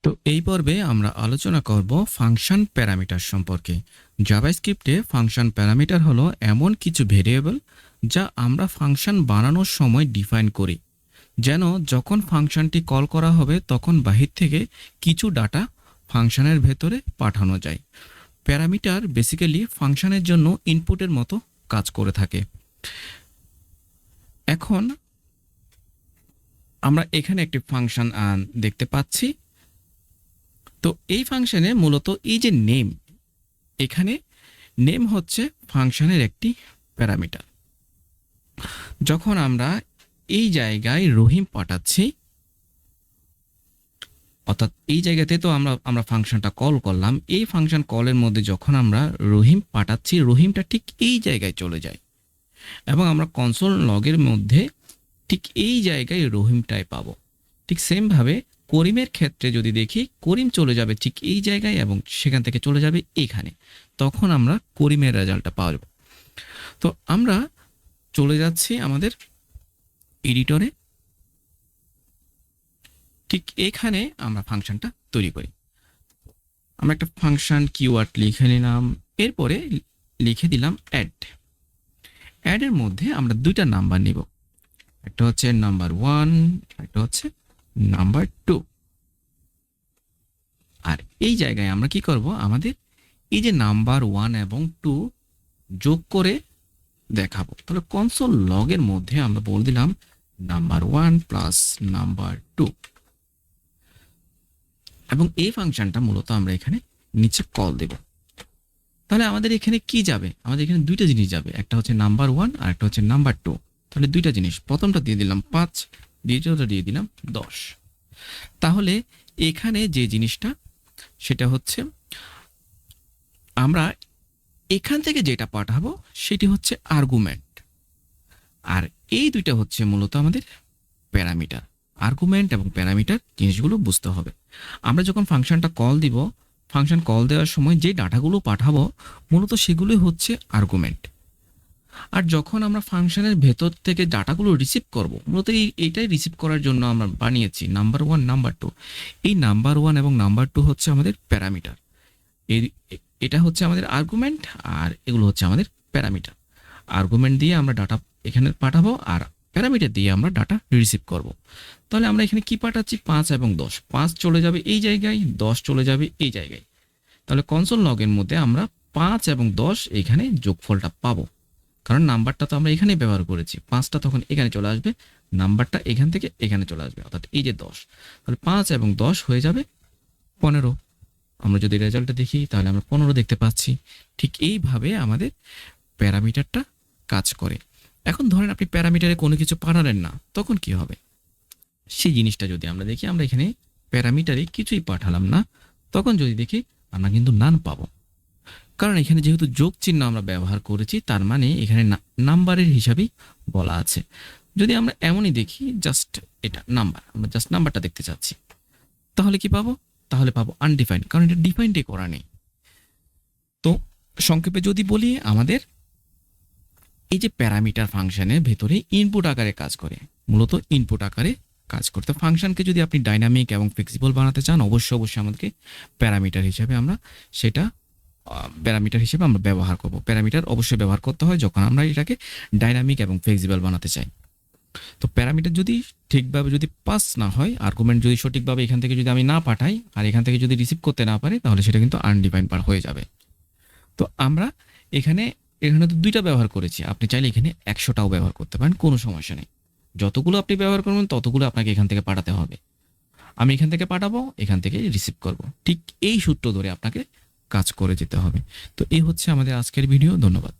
তো এই পর্বে আমরা আলোচনা করব ফাংশন প্যারামিটার সম্পর্কে। জাভাস্ক্রিপ্টে ফাংশন প্যারামিটার হলো এমন কিছু ভেরিয়েবল যা আমরা ফাংশন বানানোর সময় ডিফাইন করি, যেন যখন ফাংশনটি কল করা হবে তখন বাহির থেকে কিছু ডাটা ফাংশনের ভেতরে পাঠানো যায়। প্যারামিটার বেসিক্যালি ফাংশনের জন্য ইনপুটের মতো কাজ করে থাকে। এখন আমরা এখানে একটি ফাংশন দেখতে পাচ্ছি। তো এই ফাংশনে মূলত এই যে নেম, এখানে নেম হচ্ছে ফাংশনের একটি প্যারামিটার। যখন আমরা এই জায়গায় রহিম পাঠাচ্ছি, অর্থাৎ এই জায়গাতে তো আমরা ফাংশনটা কল করলাম, এই ফাংশন কলের মধ্যে যখন আমরা রহিম পাঠাচ্ছি, রহিমটা ঠিক এই জায়গায় চলে যায় এবং আমরা কনসোল লগের মধ্যে ঠিক এই জায়গায় রহিমটাই পাবো। ঠিক সেমভাবে করিমের ক্ষেত্রে যদি দেখি, করিম চলে যাবে ঠিক এই জায়গায় এবং সেখান থেকে চলে যাবে এখানে, তখন আমরা করিমের রেজাল্টটা পাবো। তো আমরা চলে যাচ্ছি আমাদের এডিটরে, ঠিক এখানে আমরা ফাংশনটা তৈরি করি। আমরা একটা ফাংশন কিওয়ার্ড লিখে নিলাম, এরপরে লিখে দিলাম অ্যাড। অ্যাডের মধ্যে আমরা দুইটা নাম্বার নিব, একটা হচ্ছে নাম্বার 1, একটা হচ্ছে নাম্বার 2। আর এই জায়গায় আমরা কি করব, আমাদের এই যে নাম্বার 1 এবং 2 যোগ করে দেখাবো। তাহলে কনসোল লগের মধ্যে আমরা বলে দিলাম নাম্বার 1 প্লাস নাম্বার 2, এবং এই ফাংশনটা মূলত আমরা এখানে নিচে কল দেব। তাহলে আমাদের এখানে কি যাবে, আমাদের এখানে দুইটা জিনিস যাবে, একটা হচ্ছে নাম্বার 1 আর একটা হচ্ছে নাম্বার 2। তাহলে দুইটা জিনিস, প্রথমটা দিয়ে দিলাম 5, দ্বিতীয়টা দিয়ে দিলাম 10। তাহলে এখানে যে জিনিসটা সেটা হচ্ছে আমরা এখান থেকে যেটা পাঠাবো সেটি হচ্ছে আর্গুমেন্ট, আর এই দুইটা হচ্ছে মূলত আমাদের প্যারামিটার। আর্গুমেন্ট এবং প্যারামিটার জিনিসগুলো বুঝতে হবে। আমরা যখন ফাংশনটা কল দিব, ফাংশন কল দেওয়ার সময় যে ডাটাগুলো পাঠাবো মূলত সেগুলোই হচ্ছে আর্গুমেন্ট। আর যখন আমরা ফাংশনের ভেতর থেকে ডাটাগুলো রিসিভ করব, মূলত এইটাই রিসিভ করার জন্য আমরা বানিয়েছি নাম্বার 1 নাম্বার 2। এই নাম্বার 1 এবং নাম্বার 2 হচ্ছে আমাদের প্যারামিটার, এটা হচ্ছে আমাদের আর্গুমেন্ট, আর এগুলো হচ্ছে আমাদের প্যারামিটার। আর্গুমেন্ট দিয়ে আমরা ডাটা এখানে পাঠাবো, আর প্যারামিটার দিয়ে আমরা ডাটা রিসিভ করব। তাহলে আমরা এখানে কি পাঠাচ্ছি, 5 এবং 10। 5 চলে যাবে এই জায়গায়, 10 চলে যাবে এই জায়গায়। তাহলে কনসোল লগের মধ্যে আমরা 5 এবং 10 এখানে যোগফলটা পাবো, কারণ নাম্বারটা তো আমরা এখানেই ব্যবহার করেছি। 5টা তখন এখানে চলে আসবে, নাম্বারটা এখান থেকে এখানে চলে আসবে, অর্থাৎ এই যে 10। তাহলে 5 এবং 10 হয়ে যাবে 15। আমরা যদি রেজাল্টটা দেখি তাহলে আমরা 15 দেখতে পাচ্ছি। ঠিক এইভাবে আমাদের প্যারামিটারটা কাজ করে। এখন ধরেন আপনি প্যারামিটারে কোনো কিছু পাঠালেন না, তখন কি হবে সেই জিনিসটা যদি আমরা দেখি, আমরা এখানে প্যারামিটারে কিছুই পাঠালাম না, তখন যদি দেখি আমরা কিন্তু নান পাবো। কারণ এখানে যেহেতু যোগ চিহ্ন আমরা ব্যবহার করেছি, তার মানে এখানে নাম্বারের হিসাবেই বলা আছে। যদি আমরা এমনই দেখি, জাস্ট এটা নাম্বার, আমরা জাস্ট নাম্বারটা দেখতে চাচ্ছি, তাহলে কি পাবো, তাহলে পাবো আনডিফাইন্ড, কারণ এটা ডিফাইন্ডই করা নেই। তো সংক্ষেপে যদি বলি, আমাদের এই যে প্যারামিটার ফাংশনের ভেতরে ইনপুট আকারে কাজ করে, মূলত ইনপুট আকারে কাজ করতে। ফাংশনকে যদি আপনি ডাইনামিক এবং ফ্লেক্সিবল বানাতে চান, অবশ্যই আমাদেরকে প্যারামিটার হিসেবে আমরা সেটা ব্যবহার করব। প্যারামিটার অবশ্যই ব্যবহার করতে হয় যখন আমরা এটাকে ডাইনামিক এবং ফ্লেক্সিবল বানাতে চাই। তো প্যারামিটার যদি ঠিকভাবে যদি পাস না হয়, আর্গুমেন্ট যদি সঠিকভাবে এখান থেকে যদি আমি না পাঠাই আর এখান থেকে যদি রিসিভ করতে না পারি, তাহলে সেটা কিন্তু আনডিফাইন্ড হয়ে যাবে। তো আমরা এখানে তো দুইটা ব্যবহার করেছি, আপনি চাইলে এখানে 100টাও ব্যবহার করতে পারেন, কোনো সমস্যা নেই। যতগুলো আপনি ব্যবহার করবেন ততগুলো আপনাকে এখান থেকে পাঠাতে হবে। আমি এখান থেকে পাঠাবো, এখান থেকে রিসিভ করব, ঠিক এই সূত্র ধরে আপনাকে কাজ করে যেতে হবে। তো এই হচ্ছে আমাদের আজকের ভিডিও। ধন্যবাদ।